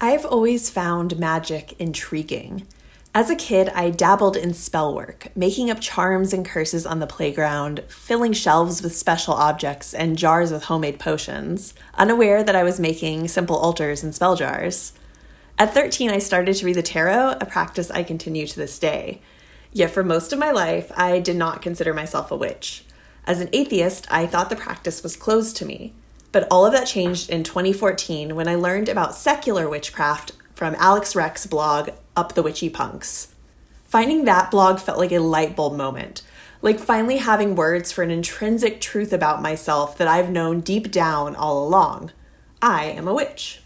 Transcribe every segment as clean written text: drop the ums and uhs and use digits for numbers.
I've always found magic intriguing. As a kid, I dabbled in spell work, making up charms and curses on the playground, filling shelves with special objects and jars with homemade potions, unaware that I was making simple altars and spell jars. At 13, I started to read the tarot, a practice I continue to this day. Yet for most of my life, I did not consider myself a witch. As an atheist, I thought the practice was closed to me. But all of that changed in 2014 when I learned about secular witchcraft from Alex Reck's blog, Up the Witchy Punx. Finding that blog felt like a light bulb moment, like finally having words for an intrinsic truth about myself that I've known deep down all along. I am a witch.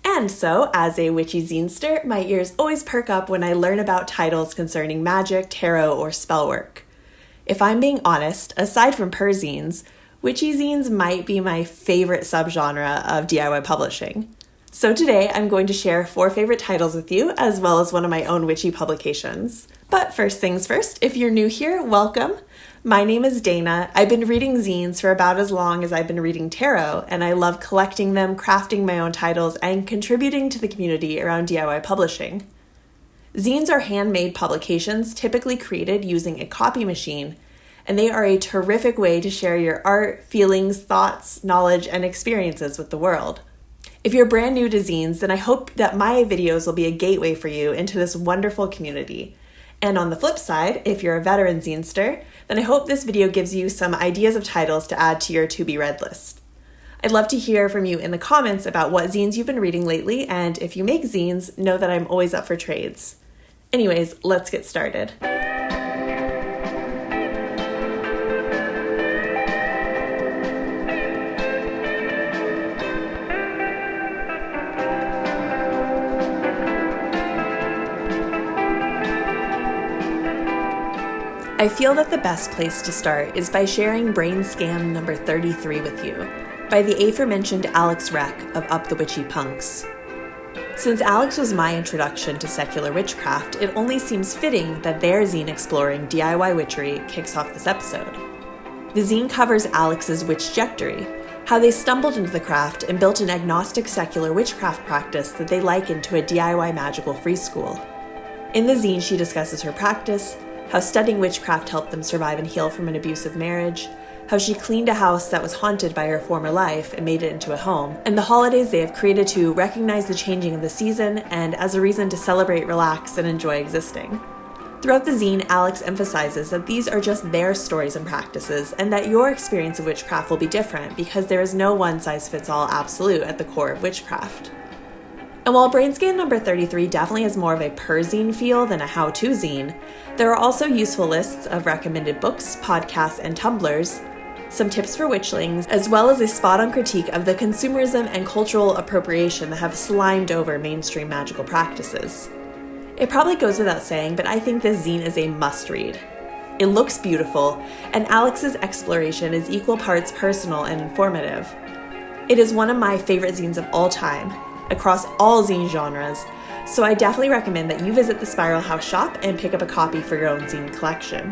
And so, as a witchy zinester, my ears always perk up when I learn about titles concerning magic, tarot, or spell work. If I'm being honest, aside from zines, witchy zines might be my favorite subgenre of DIY publishing. So today I'm going to share 4 favorite titles with you, as well as one of my own witchy publications. But first things first, if you're new here, welcome. My name is Dana. I've been reading zines for about as long as I've been reading tarot, and I love collecting them, crafting my own titles, and contributing to the community around DIY publishing. Zines are handmade publications typically created using a copy machine, and they are a terrific way to share your art, feelings, thoughts, knowledge, and experiences with the world. If you're brand new to zines, then I hope that my videos will be a gateway for you into this wonderful community. And on the flip side, if you're a veteran zinester, then I hope this video gives you some ideas of titles to add to your to-be-read list. I'd love to hear from you in the comments about what zines you've been reading lately, and if you make zines, know that I'm always up for trades. Anyways, let's get started. I feel that the best place to start is by sharing Brain Scan number 33 with you, by the aforementioned Alex Reck of Up the Witchy Punx. Since Alex was my introduction to secular witchcraft, it only seems fitting that their zine exploring DIY witchery kicks off this episode. The zine covers Alex's witchjectory, how they stumbled into the craft and built an agnostic secular witchcraft practice that they likened to a DIY magical free school. In the zine, she discusses her practice, how studying witchcraft helped them survive and heal from an abusive marriage, how she cleaned a house that was haunted by her former life and made it into a home, and the holidays they have created to recognize the changing of the season and as a reason to celebrate, relax, and enjoy existing. Throughout the zine, Alex emphasizes that these are just their stories and practices, and that your experience of witchcraft will be different because there is no one-size-fits-all absolute at the core of witchcraft. And while Brainscan number 33 definitely has more of a per-zine feel than a how-to zine, there are also useful lists of recommended books, podcasts, and tumblers, some tips for witchlings, as well as a spot-on critique of the consumerism and cultural appropriation that have slimed over mainstream magical practices. It probably goes without saying, but I think this zine is a must-read. It looks beautiful, and Alex's exploration is equal parts personal and informative. It is one of my favorite zines of all time, across all zine genres, so I definitely recommend that you visit the Spiral House shop and pick up a copy for your own zine collection.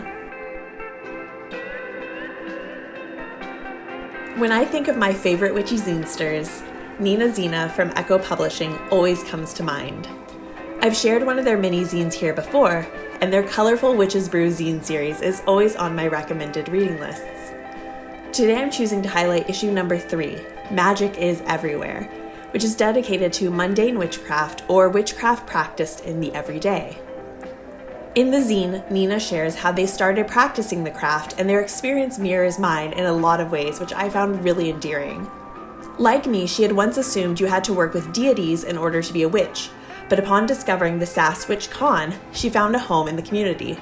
When I think of my favorite witchy zinesters, Nina Zina from Echo Publishing always comes to mind. I've shared one of their mini zines here before, and their colorful Witches Brew zine series is always on my recommended reading lists. Today I'm choosing to highlight issue number 3, Magic is Everywhere, which is dedicated to mundane witchcraft or witchcraft practiced in the everyday. In the zine, Nina shares how they started practicing the craft, and their experience mirrors mine in a lot of ways, which I found really endearing. Like me, she had once assumed you had to work with deities in order to be a witch, but upon discovering the SAS Witch Con, she found a home in the community.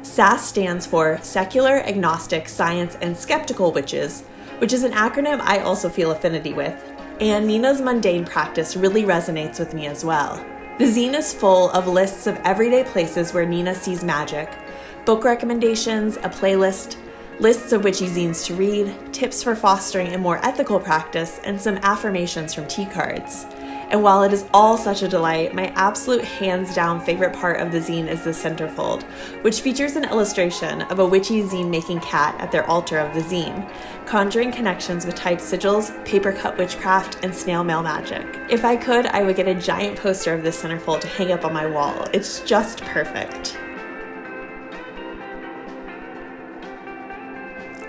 SAS stands for Secular, Agnostic, Science, and Skeptical Witches, which is an acronym I also feel affinity with, and Nina's mundane practice really resonates with me as well. The zine is full of lists of everyday places where Nina sees magic, book recommendations, a playlist, lists of witchy zines to read, tips for fostering a more ethical practice, and some affirmations from tea cards. And while it is all such a delight, my absolute hands-down favorite part of the zine is the centerfold, which features an illustration of a witchy zine-making cat at their altar of the zine, conjuring connections with typed sigils, paper-cut witchcraft, and snail mail magic. If I could, I would get a giant poster of this centerfold to hang up on my wall. It's just perfect.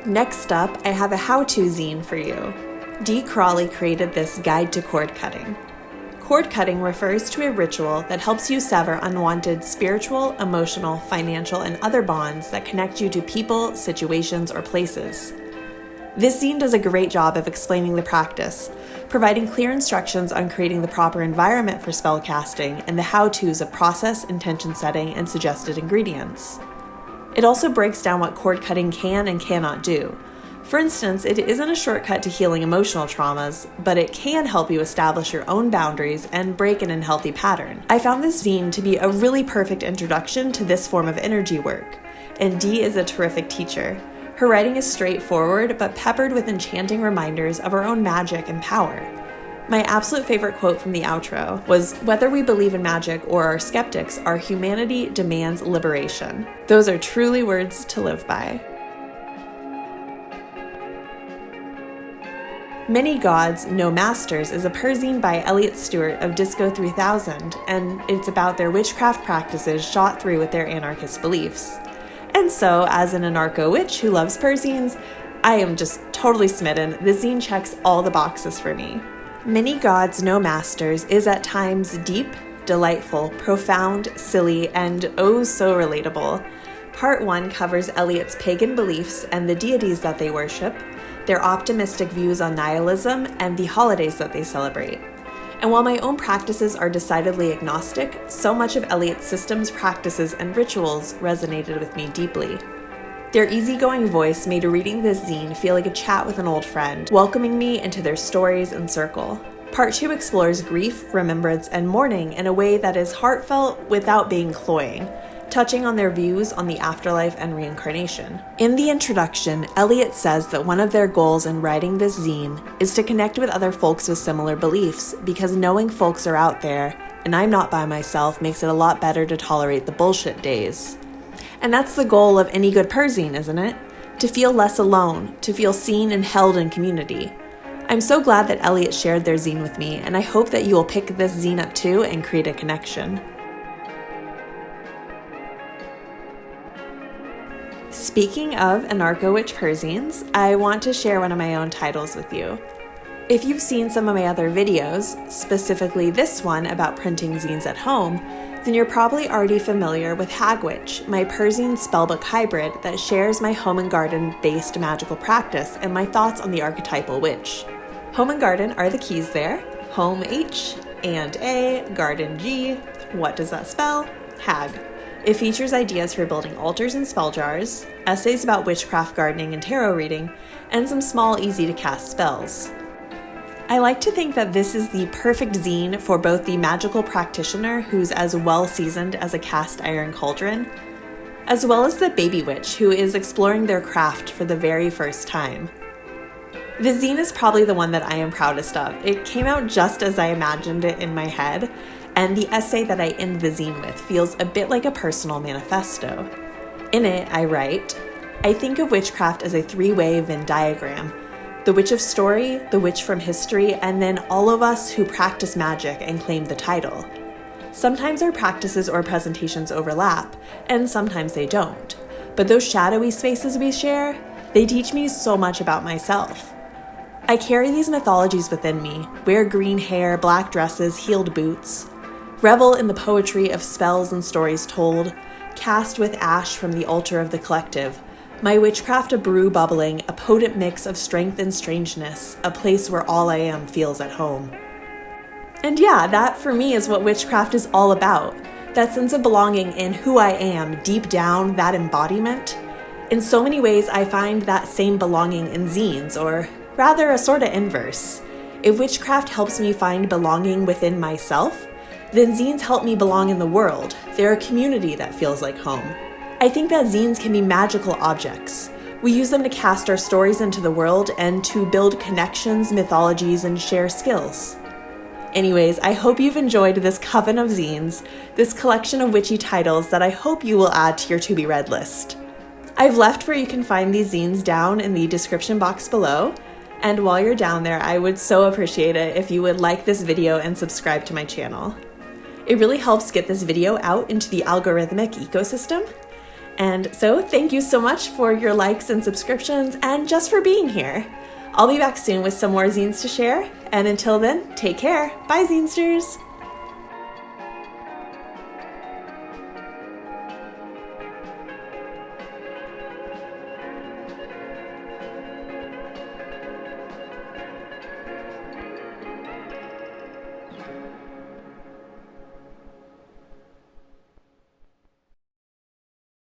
Next up, I have a how-to zine for you. Dee Crawley created this guide to cord cutting. Cord cutting refers to a ritual that helps you sever unwanted spiritual, emotional, financial, and other bonds that connect you to people, situations, or places. This zine does a great job of explaining the practice, providing clear instructions on creating the proper environment for spell casting and the how-tos of process, intention setting, and suggested ingredients. It also breaks down what cord cutting can and cannot do. For instance, it isn't a shortcut to healing emotional traumas, but it can help you establish your own boundaries and break an unhealthy pattern. I found this zine to be a really perfect introduction to this form of energy work, and Dee is a terrific teacher. Her writing is straightforward, but peppered with enchanting reminders of our own magic and power. My absolute favorite quote from the outro was, "Whether we believe in magic or are skeptics, our humanity demands liberation." Those are truly words to live by. Many Gods, No Masters is a perzine by Elliot Stewart of Disco 3000, and it's about their witchcraft practices shot through with their anarchist beliefs. And so, as an anarcho-witch who loves perzines, I am just totally smitten. The zine checks all the boxes for me. Many Gods, No Masters is at times deep, delightful, profound, silly, and oh so relatable. Part 1 covers Elliot's pagan beliefs and the deities that they worship, their optimistic views on nihilism, and the holidays that they celebrate. And while my own practices are decidedly agnostic, so much of Elliot's systems, practices, and rituals resonated with me deeply. Their easygoing voice made reading this zine feel like a chat with an old friend, welcoming me into their stories and circle. Part 2 explores grief, remembrance, and mourning in a way that is heartfelt without being cloying, touching on their views on the afterlife and reincarnation. In the introduction, Elliot says that one of their goals in writing this zine is to connect with other folks with similar beliefs, because knowing folks are out there, and I'm not by myself, makes it a lot better to tolerate the bullshit days. And that's the goal of any good perzine, isn't it? To feel less alone, to feel seen and held in community. I'm so glad that Elliot shared their zine with me, and I hope that you will pick this zine up too and create a connection. Speaking of anarcho-witch perzines, I want to share one of my own titles with you. If you've seen some of my other videos, specifically this one about printing zines at home, then you're probably already familiar with Hagwitch, my perzine spellbook hybrid that shares my home and garden-based magical practice and my thoughts on the archetypal witch. Home and garden are the keys there. Home H and A, garden G. What does that spell? Hag. It features ideas for building altars and spell jars, essays about witchcraft, gardening, and tarot reading, and some small, easy-to-cast spells. I like to think that this is the perfect zine for both the magical practitioner who's as well-seasoned as a cast iron cauldron, as well as the baby witch who is exploring their craft for the very first time. The zine is probably the one that I am proudest of. It came out just as I imagined it in my head, and the essay that I end the zine with feels a bit like a personal manifesto. In it, I write, "I think of witchcraft as a three-way Venn diagram. The witch of story, the witch from history, and then all of us who practice magic and claim the title. Sometimes our practices or presentations overlap, and sometimes they don't. But those shadowy spaces we share, they teach me so much about myself. I carry these mythologies within me, wear green hair, black dresses, heeled boots, revel in the poetry of spells and stories told, cast with ash from the altar of the collective, my witchcraft a brew bubbling, a potent mix of strength and strangeness, a place where all I am feels at home." And yeah, that for me is what witchcraft is all about. That sense of belonging in who I am, deep down, that embodiment. In so many ways, I find that same belonging in zines, or rather a sort of inverse. If witchcraft helps me find belonging within myself, then zines help me belong in the world. They're a community that feels like home. I think that zines can be magical objects. We use them to cast our stories into the world and to build connections, mythologies, and share skills. Anyways, I hope you've enjoyed this coven of zines, this collection of witchy titles that I hope you will add to your to-be-read list. I've left where you can find these zines down in the description box below, and while you're down there, I would so appreciate it if you would like this video and subscribe to my channel. It really helps get this video out into the algorithmic ecosystem. And so thank you so much for your likes and subscriptions and just for being here. I'll be back soon with some more zines to share, and until then, take care. Bye, Zinesters!